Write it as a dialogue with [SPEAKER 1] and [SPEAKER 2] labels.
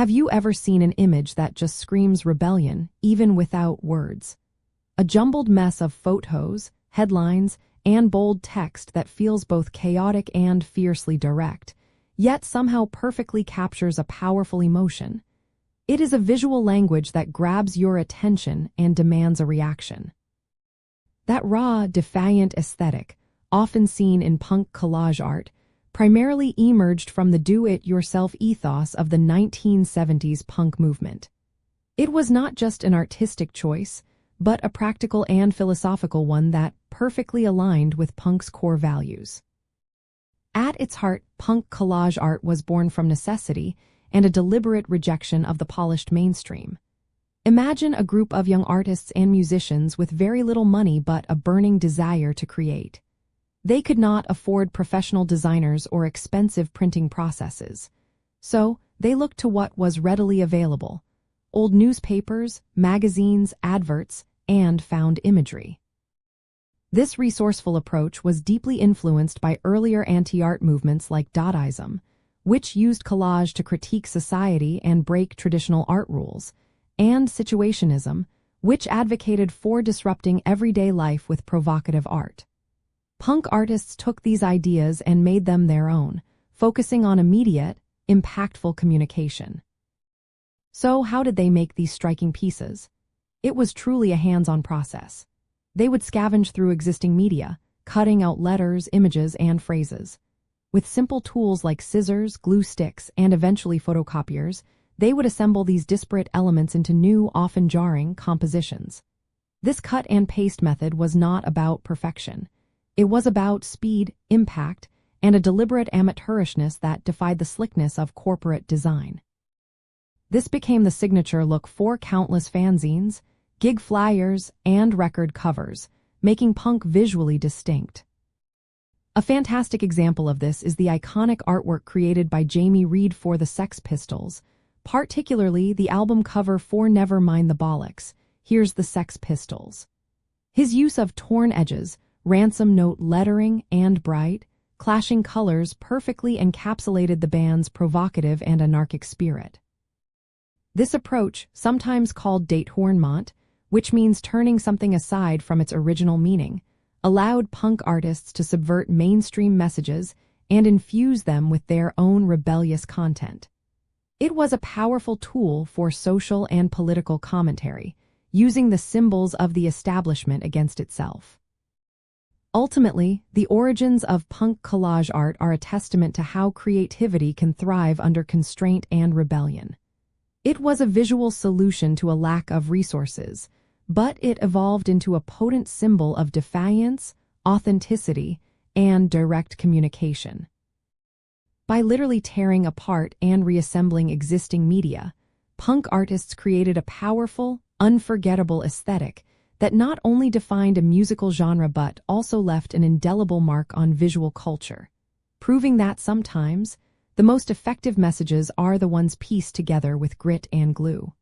[SPEAKER 1] Have you ever seen an image that just screams rebellion, even without words? A jumbled mess of photos, headlines, and bold text that feels both chaotic and fiercely direct, yet somehow perfectly captures a powerful emotion. It is a visual language that grabs your attention and demands a reaction. That raw, defiant aesthetic, often seen in punk collage art, primarily emerged from the do-it-yourself ethos of the 1970s punk movement. It was not just an artistic choice, but a practical and philosophical one that perfectly aligned with punk's core values. At its heart, punk collage art was born from necessity and a deliberate rejection of the polished mainstream. Imagine a group of young artists and musicians with very little money but a burning desire to create. They could not afford professional designers or expensive printing processes, so they looked to what was readily available: old newspapers, magazines, adverts, and found imagery. This resourceful approach was deeply influenced by earlier anti-art movements like Dadaism, which used collage to critique society and break traditional art rules, and Situationism, which advocated for disrupting everyday life with provocative art. Punk artists took these ideas and made them their own, focusing on immediate, impactful communication. So how did they make these striking pieces? It was truly a hands-on process. They would scavenge through existing media, cutting out letters, images, and phrases. With simple tools like scissors, glue sticks, and eventually photocopiers, they would assemble these disparate elements into new, often jarring, compositions. This cut-and-paste method was not about perfection. It was about speed, impact, and a deliberate amateurishness that defied the slickness of corporate design. This became the signature look for countless fanzines, gig flyers, and record covers, making punk visually distinct. A fantastic example of this is the iconic artwork created by Jamie Reed for the Sex Pistols, particularly the album cover for Never Mind the Bollocks, Here's the Sex Pistols. His use of torn edges, ransom note lettering, and bright, clashing colors perfectly encapsulated the band's provocative and anarchic spirit. This approach, sometimes called détournement, which means turning something aside from its original meaning, allowed punk artists to subvert mainstream messages and infuse them with their own rebellious content. It was a powerful tool for social and political commentary, using the symbols of the establishment against itself. Ultimately, the origins of punk collage art are a testament to how creativity can thrive under constraint and rebellion. It was a visual solution to a lack of resources, but it evolved into a potent symbol of defiance, authenticity, and direct communication. By literally tearing apart and reassembling existing media, punk artists created a powerful, unforgettable aesthetic that not only defined a musical genre but also left an indelible mark on visual culture, proving that sometimes the most effective messages are the ones pieced together with grit and glue.